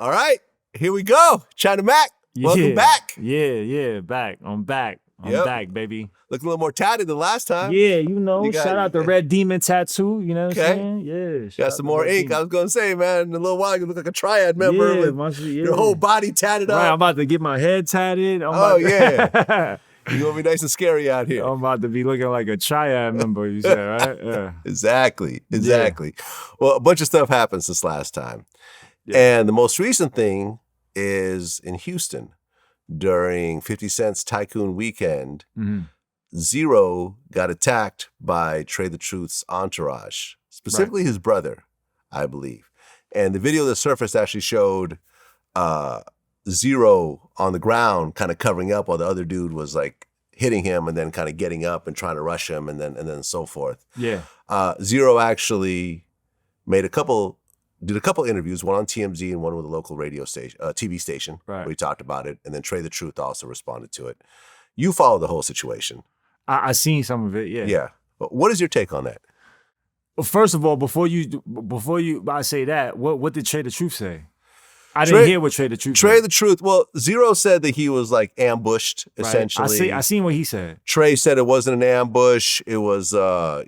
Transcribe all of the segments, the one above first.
All right, here we go. China Mac, welcome back. Back. I'm back. I'm back, baby. Looking a little more tatted than last time. Yeah, shout out the Red Demon tattoo, you know what I'm saying? Yeah. Got some more ink. I was going to say, man, in a little while, you look like a triad member with your whole body tatted up. Right, I'm about to get my head tatted. Yeah. You're going to be nice and scary out here. I'm about to be looking like a triad member, you said, right? Yeah. Exactly. Yeah. Well, a bunch of stuff happened since last time. Yeah. And the most recent thing is in Houston during 50 Cent's Tycoon Weekend. Mm-hmm. Zero got attacked by Trae the Truth's entourage, specifically his brother, I believe. And the video that surfaced actually showed Zero on the ground kind of covering up while the other dude was like hitting him and then kind of getting up and trying to rush him and then so forth. Yeah. Zero actually did a couple interviews, one on TMZ and one with a local radio station, TV station, where he talked about it. And then Trae the Truth also responded to it. You followed the whole situation. I seen some of it, yeah. Yeah. What is your take on that? Well, first of all, before I say that, what did Trae the Truth say? I didn't hear what Trae the Truth said. Trae the Truth, well, Zero said that he was like ambushed, essentially. I seen what he said. Trae said it wasn't an ambush. It was, there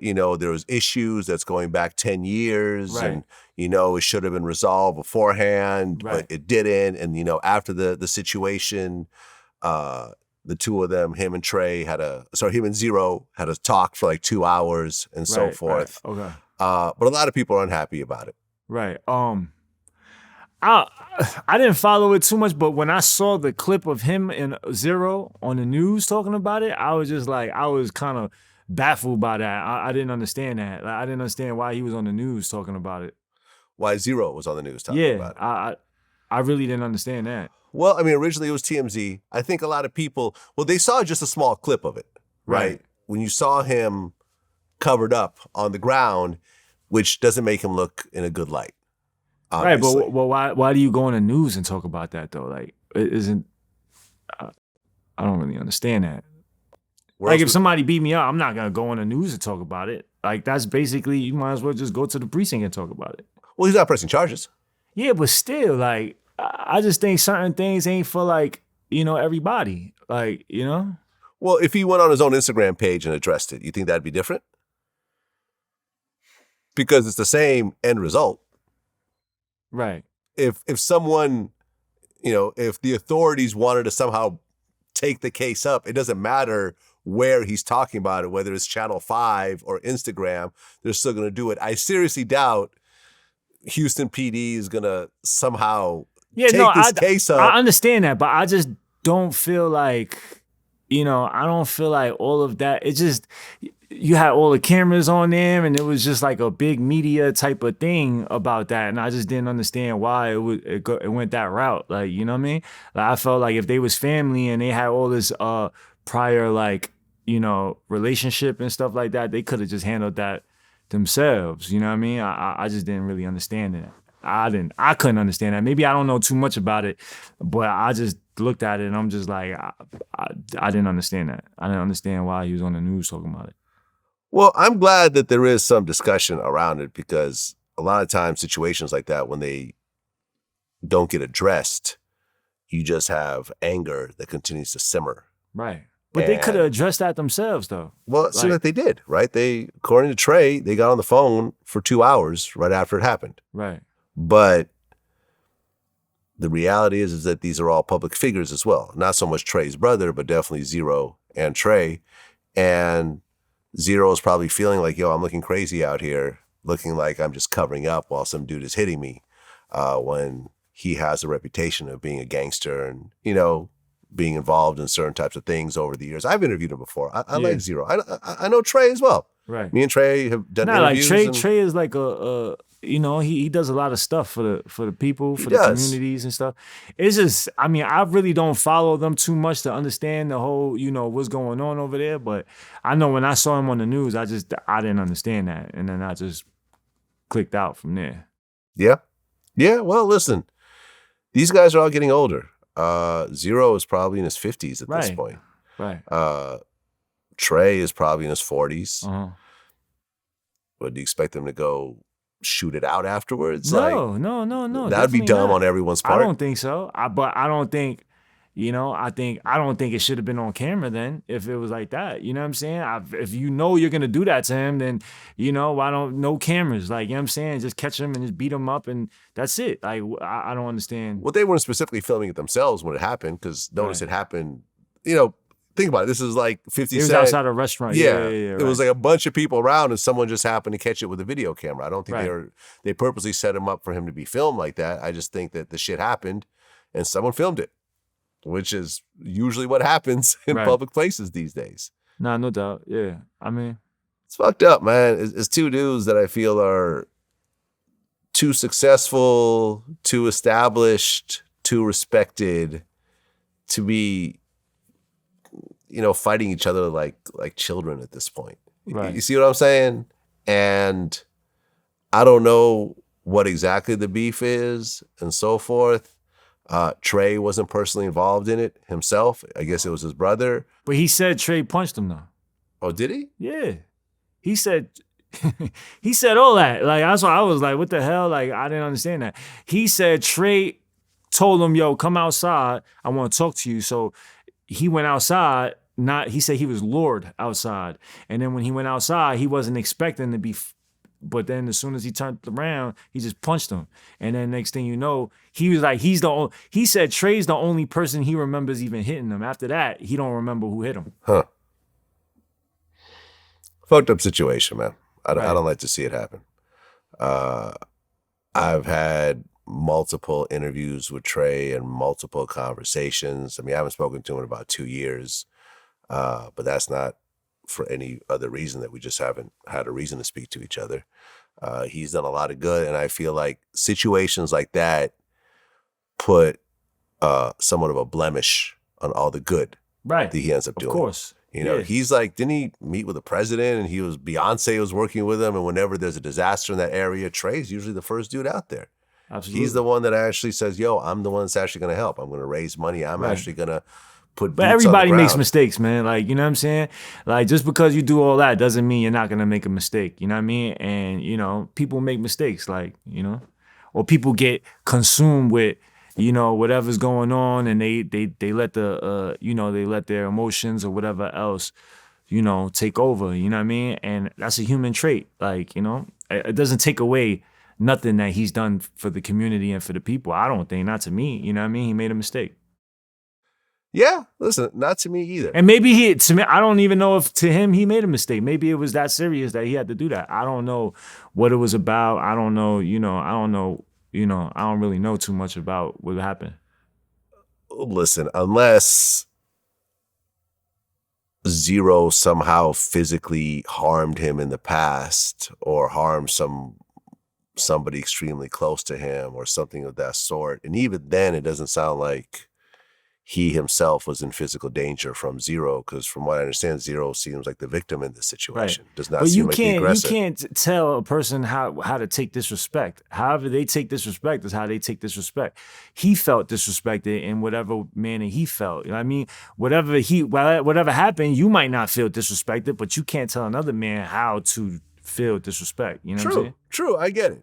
was issues that's going back 10 years. Right. And, it should have been resolved beforehand, but it didn't. And, after the situation, the two of them, him and Zero had a talk for like 2 hours and so forth. Right. Okay. But a lot of people are unhappy about it. Right. I didn't follow it too much, but when I saw the clip of him and Zero on the news talking about it, I was just like, I was kind of baffled by that. I didn't understand that. Like, I didn't understand why he was on the news talking about it. Why Zero was on the news talking about it. Yeah, I really didn't understand that. Well, I mean, originally it was TMZ. I think a lot of people, they saw just a small clip of it, right? When you saw him covered up on the ground, which doesn't make him look in a good light. Obviously. Right, but why do you go on the news and talk about that though? Like, it isn't. I don't really understand that. Like, if somebody beat me up, I'm not gonna go on the news and talk about it. Like, that's basically, you might as well just go to the precinct and talk about it. Well, he's not pressing charges. Yeah, but still, like, I just think certain things ain't for like, everybody. Like, Well, if he went on his own Instagram page and addressed it, you think that'd be different? Because it's the same end result. Right. If someone, if the authorities wanted to somehow take the case up, it doesn't matter where he's talking about it, whether it's Channel 5 or Instagram, they're still going to do it. I seriously doubt Houston PD is going to somehow take this case up. I understand that, but I just don't feel like, I don't feel like all of that. It just, you had all the cameras on them and it was just like a big media type of thing about that. And I just didn't understand why it went that route. Like, you know what I mean? Like, I felt like if they was family and they had all this prior, like, relationship and stuff like that, they could have just handled that themselves. You know what I mean? I just didn't really understand it. I couldn't understand that. Maybe I don't know too much about it, but I just looked at it and I'm just like, I didn't understand that. I didn't understand why he was on the news talking about it. Well, I'm glad that there is some discussion around it, because a lot of times situations like that, when they don't get addressed, you just have anger that continues to simmer. Right. But they could have addressed that themselves, though. Well, it seemed like they did, right? According to Trae, they got on the phone for 2 hours right after it happened. Right. But the reality is that these are all public figures as well. Not so much Trae's brother, but definitely Zero and Trae. And Zero is probably feeling like, I'm looking crazy out here, looking like I'm just covering up while some dude is hitting me, when he has a reputation of being a gangster and, being involved in certain types of things over the years. I've interviewed him before. I like Zero. I know Trae as well. Right. Me and Trae have done interviews. Like Trae is like he does a lot of stuff for the people, for the communities and stuff. It's just, I really don't follow them too much to understand the whole, what's going on over there. But I know when I saw him on the news, I didn't understand that. And then I just clicked out from there. Yeah. Yeah. Well, listen, these guys are all getting older. Zero is probably in his 50s at this point. Right. Trae is probably in his 40s. Uh-huh. But do you expect them to go shoot it out afterwards? No. That would be Definitely dumb not. on everyone's I part. don't think so. But I don't think, I don't think it should have been on camera then if it was like that. You know what I'm saying? If you know you're gonna do that to him, then why don't no cameras? Like, you know what I'm saying? Just catch him and just beat him up and that's it. Like, I don't understand. Well, they weren't specifically filming it themselves when it happened, because notice Right. it happened. Think about it. This is like 50 It was Cent. outside a restaurant. Yeah. It was like a bunch of people around, and someone just happened to catch it with a video camera. I don't think Right. they purposely set him up for him to be filmed like that. I just think that the shit happened, and someone filmed it, which is usually what happens in Right. public places these days. Nah, no doubt. Yeah. I mean, It's fucked up, man. It's two dudes that I feel are too successful, too established, too respected to be, fighting each other like children at this point. Right. You see what I'm saying? And I don't know what exactly the beef is and so forth. Trae wasn't personally involved in it himself. I guess it was his brother. but he said Trae punched him though. Oh, did he? Yeah. He said he said all that. Like, that's why I was like, what the hell? Like, I didn't understand that. He said Trae told him, yo, come outside. I want to talk to you. So he went outside. He said he was lured outside. And then when he went outside, he wasn't expecting to be but then as soon as he turned around, he just punched him. And then next thing you know, he was like, he said Trae's the only person he remembers even hitting him. After that, he don't remember who hit him. Huh. Fucked up situation, man. I Right. don't like to see it happen. I've had multiple interviews with Trae and multiple conversations. I mean, I haven't spoken to him in about 2 years, but that's not for any other reason, that we just haven't had a reason to speak to each other. He's done a lot of good, and I feel like situations like that put somewhat of a blemish on all the good Right. that he ends up doing. Of course. Yeah. He's like, didn't he meet with the president, and Beyonce was working with him, and whenever there's a disaster in that area, Trae's usually the first dude out there. Absolutely. He's the one that actually says, yo, I'm the one that's actually going to help. I'm going to raise money. I'm Right. actually going to put But boots everybody on the makes ground. mistakes, man. Like, you know what I'm saying? Like, just because you do all that doesn't mean you're not gonna make a mistake. You know what I mean? And people make mistakes, like, or people get consumed with, whatever's going on, and they let they let their emotions or whatever else, take over. You know what I mean? And that's a human trait. Like, it doesn't take away nothing that he's done for the community and for the people. I don't think, not to me. You know what I mean? He made a mistake. Yeah, listen, not to me either. And maybe to me, I don't even know if to him he made a mistake. Maybe it was that serious that he had to do that. I don't know what it was about. I don't know, I don't really know too much about what happened. Listen, unless Zero somehow physically harmed him in the past, or harmed somebody extremely close to him or something of that sort, and even then it doesn't sound like he himself was in physical danger from Zero, because from what I understand, Zero seems like the victim in this situation. Does not But seem you like the can't aggressor. tell a person how to take disrespect. However they take disrespect is how they take disrespect. He felt disrespected in whatever manner he felt. You know what I mean? Whatever happened, you might not feel disrespected, but you can't tell another man how to feel disrespect. You know what I'm saying? True, I get it.